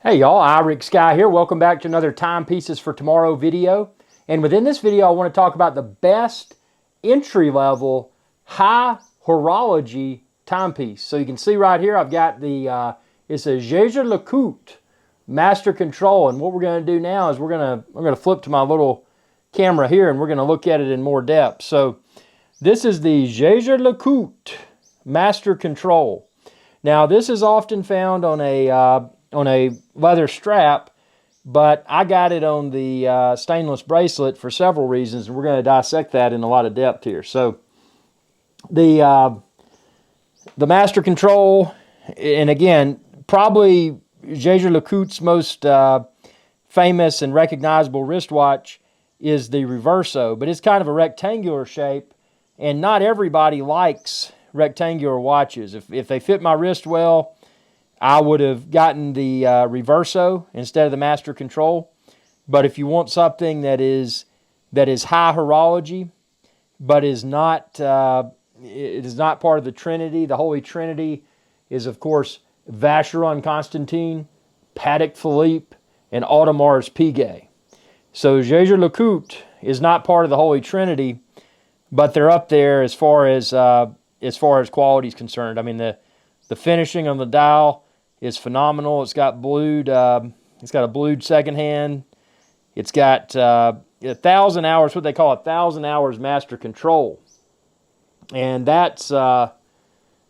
Hey y'all, Iric Sky here. Welcome back to another Timepieces for Tomorrow video. And within this video, I want to talk about the best entry-level high horology timepiece. So you can see right here, I've got the, it's a Jaeger LeCoultre Master Control. And what we're going to do now is I'm going to flip to my little camera here and we're going to look at it in more depth. So this is the Jaeger LeCoultre Master Control. Now this is often found on a leather strap, but I got it on the stainless bracelet for several reasons, and we're going to dissect that in a lot of depth here. So the Master Control, and again, probably Jaeger LeCoultre's most famous and recognizable wristwatch is the Reverso, but it's kind of a rectangular shape, and not everybody likes rectangular watches. If they fit my wrist well, I would have gotten the Reverso instead of the Master Control. But if you want something that is high horology, but is not it is not part of the Trinity. The Holy Trinity is, of course, Vacheron Constantin, Patek Philippe, and Audemars Piguet. So Jaeger LeCoultre is not part of the Holy Trinity, but they're up there as far as quality is concerned. I mean, the finishing on the dial is phenomenal. It's got a blued second hand. It's got 1,000 hours, what they call 1,000 hours Master Control, and that's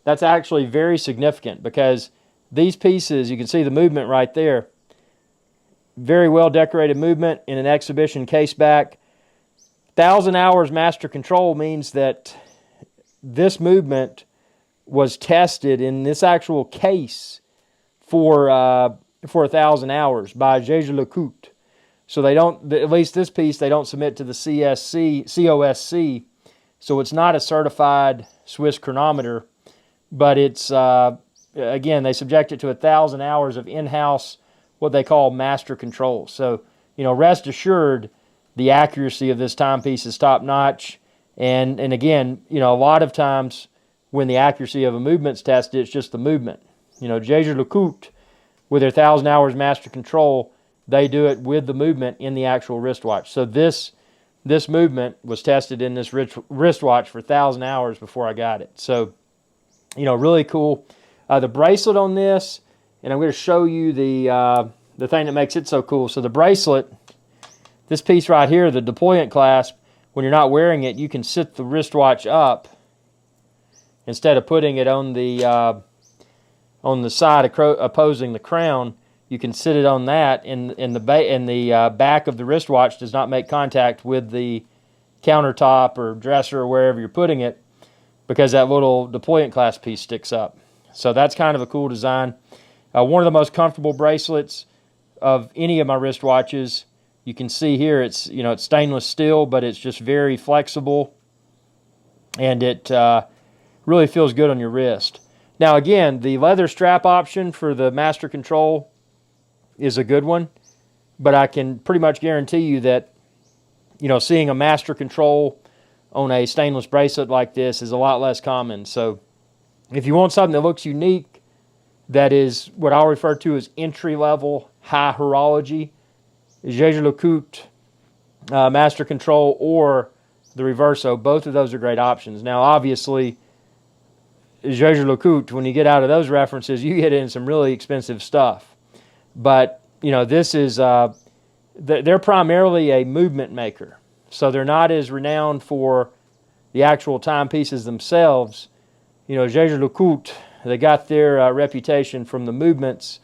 actually very significant because these pieces, you can see the movement right there. Very well decorated movement in an exhibition case back. 1,000 hours Master Control means that this movement was tested in this actual case for 1,000 hours by Jaeger LeCoultre. So they don't, at least this piece, they don't submit to the COSC. So it's not a certified Swiss chronometer, but it's again, they subject it to 1,000 hours of in-house what they call Master Control. So rest assured, the accuracy of this timepiece is top notch. And again, a lot of times when the accuracy of a movement's tested, it's just the movement. Jaeger LeCoultre, with their 1,000 hours Master Control, they do it with the movement in the actual wristwatch. So this movement was tested in this wristwatch for 1,000 hours before I got it. So, really cool. The bracelet on this, and I'm going to show you the thing that makes it so cool. So the bracelet, this piece right here, the deployant clasp, when you're not wearing it, you can sit the wristwatch up instead of putting it on the side opposing the crown. You can sit it on that, and the back of the wristwatch does not make contact with the countertop or dresser or wherever you're putting it, because that little deployant clasp piece sticks up. So that's kind of a cool design. One of the most comfortable bracelets of any of my wristwatches. You can see here it's stainless steel, but it's just very flexible, and it really feels good on your wrist. Now again, the leather strap option for the Master Control is a good one, but I can pretty much guarantee you that seeing a Master Control on a stainless bracelet like this is a lot less common. So if you want something that looks unique, that is what I'll refer to as entry-level high horology, Jaeger LeCoultre Master Control or the Reverso, both of those are great options. Now obviously, Jaeger LeCoultre, when you get out of those references, you get in some really expensive stuff. But this is they're primarily a movement maker, so they're not as renowned for the actual timepieces themselves. Jaeger LeCoultre, they got their reputation from the movements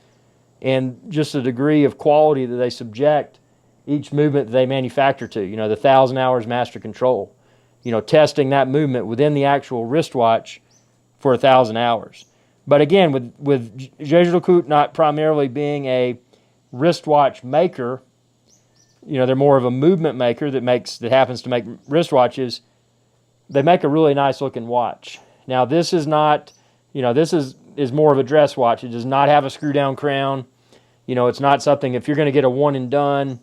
and just the degree of quality that they subject each movement that they manufacture to. The 1,000 hours Master Control. Testing that movement within the actual wristwatch for 1,000 hours. But again, with Jaeger LeCoultre not primarily being a wristwatch maker, they're more of a movement maker that happens to make wristwatches. They make a really nice looking watch. Now this is not, this is more of a dress watch. It does not have a screw down crown. It's not something, if you're going to get a one and done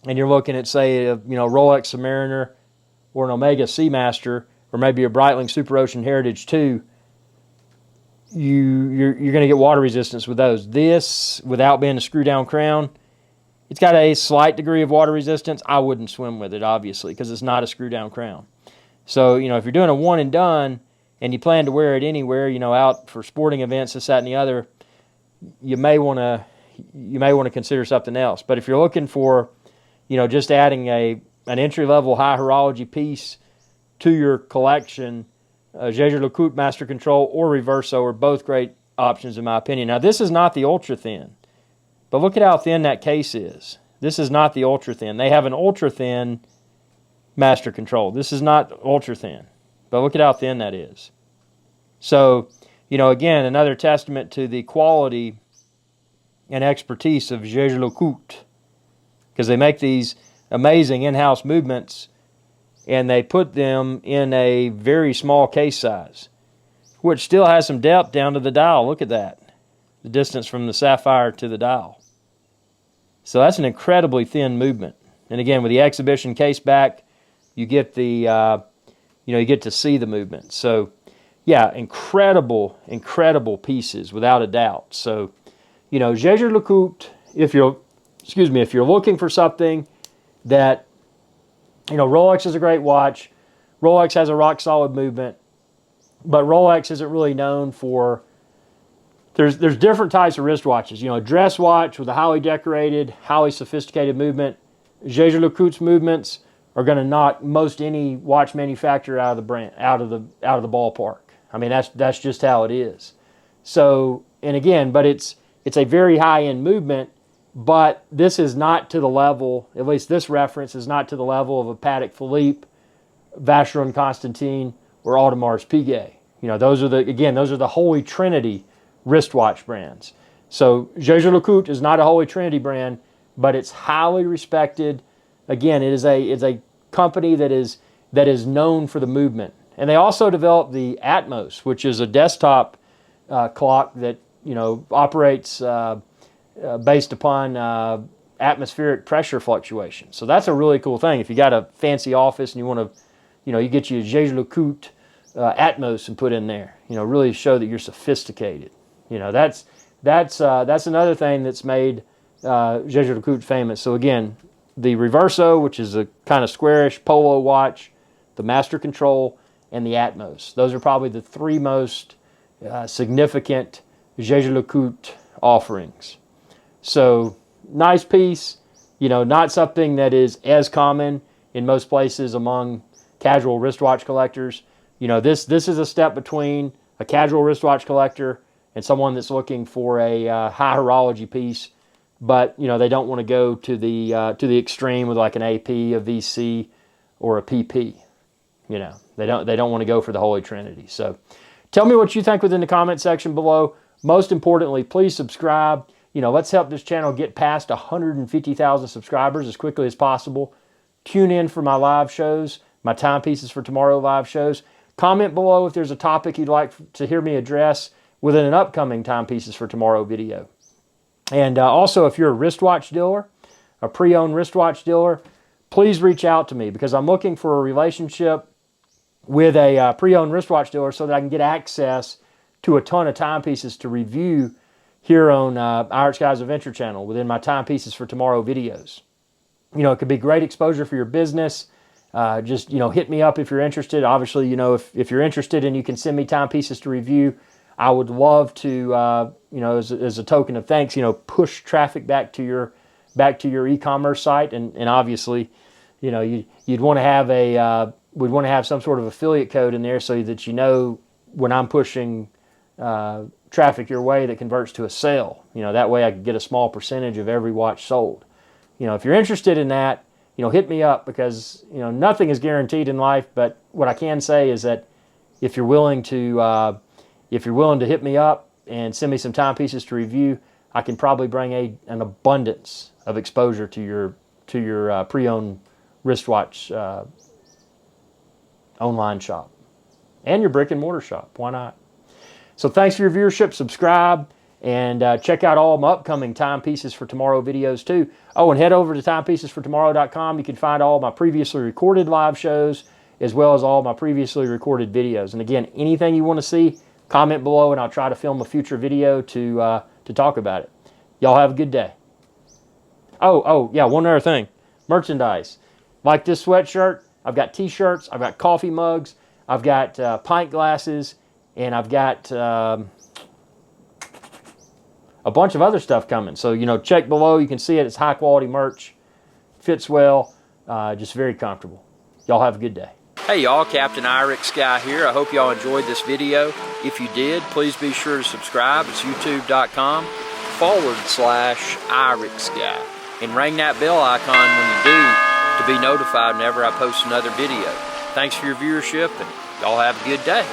and you're looking at, say, a Rolex Submariner or an Omega Seamaster or maybe a Breitling Super Ocean Heritage 2, you're going to get water resistance with those. This, without being a screw down crown, it's got a slight degree of water resistance. I wouldn't swim with it, obviously, because it's not a screw down crown. So, if you're doing a one and done and you plan to wear it anywhere, out for sporting events, this, that, and the other, you may want to consider something else. But if you're looking for, just adding an entry-level high horology piece to your collection, Jaeger LeCoultre Master Control or Reverso are both great options in my opinion. Now, this is not the ultra thin, but look at how thin that case is. This is not the ultra thin. They have an ultra thin Master Control. This is not ultra thin, but look at how thin that is. So, again, another testament to the quality and expertise of Jaeger LeCoultre, because they make these amazing in-house movements and they put them in a very small case size, which still has some depth down to the dial. Look at that, the distance from the sapphire to the dial. So that's an incredibly thin movement. And again, with the exhibition case back, you get the, you get to see the movement. So, yeah, incredible pieces without a doubt. So, Jaeger LeCoultre, if you're looking for something that, Rolex is a great watch. Rolex has a rock solid movement, but Rolex isn't really known for, there's different types of wristwatches. A dress watch with a highly decorated, highly sophisticated movement. Jaeger LeCoultre's movements are going to knock most any watch manufacturer out of the brand, out of the ballpark. I mean, that's just how it is. So, and again, but it's a very high-end movement, but this is not to the level, at least this reference is not to the level of a Patek Philippe, Vacheron Constantin, or Audemars Piguet. Those are the Holy Trinity wristwatch brands. So Jaeger LeCoultre is not a Holy Trinity brand, but it's highly respected. Again, it's a company that is known for the movement. And they also developed the Atmos, which is a desktop clock that operates based upon atmospheric pressure fluctuation. So that's a really cool thing. If you got a fancy office and you want to, you get you a Jaeger LeCoultre Atmos and put in there, really show that you're sophisticated. That's another thing that's made Jaeger LeCoultre famous. So again, the Reverso, which is a kind of squarish polo watch, the Master Control, and the Atmos. Those are probably the three most significant Jaeger LeCoultre offerings. So nice piece, not something that is as common in most places among casual wristwatch collectors. This is a step between a casual wristwatch collector and someone that's looking for a high horology piece, but they don't want to go to the extreme with like an AP, a VC, or a PP. They don't want to go for the Holy Trinity. So tell me what you think within the comment section below. Most importantly, please subscribe. Let's help this channel get past 150,000 subscribers as quickly as possible. Tune in for my live shows, my Timepieces for Tomorrow live shows. Comment below if there's a topic you'd like to hear me address within an upcoming Timepieces for Tomorrow video. And also, if you're a wristwatch dealer, a pre-owned wristwatch dealer, please reach out to me because I'm looking for a relationship with a pre-owned wristwatch dealer so that I can get access to a ton of timepieces to review here on Our Skies Adventure channel within my Timepieces for Tomorrow videos. It could be great exposure for your business. Just, hit me up if you're interested. Obviously, if you're interested and you can send me timepieces to review, I would love to, as a token of thanks, push traffic back to your e-commerce site. And obviously, you'd want to have we'd want to have some sort of affiliate code in there so that when I'm pushing traffic your way that converts to a sale. That way I could get a small percentage of every watch sold. If you're interested in that, hit me up because, nothing is guaranteed in life, but what I can say is that if you're willing to hit me up and send me some timepieces to review, I can probably bring an abundance of exposure to your pre-owned wristwatch online shop and your brick and mortar shop. Why not? So thanks for your viewership. Subscribe and check out all my upcoming Timepieces for Tomorrow videos too. Oh, and head over to timepiecesfortomorrow.com. You can find all my previously recorded live shows as well as all my previously recorded videos. And again, anything you want to see, comment below and I'll try to film a future video to talk about it. Y'all have a good day. Oh, yeah, one other thing. Merchandise. Like this sweatshirt, I've got t-shirts, I've got coffee mugs, I've got pint glasses, and I've got a bunch of other stuff coming. So, you know, check below. You can see it. It's high quality merch. Fits well. Just very comfortable. Y'all have a good day. Hey y'all, Captain Irix Guy here. I hope y'all enjoyed this video. If you did, please be sure to subscribe. It's youtube.com/Irix Guy. And ring that bell icon when you do to be notified whenever I post another video. Thanks for your viewership, and y'all have a good day.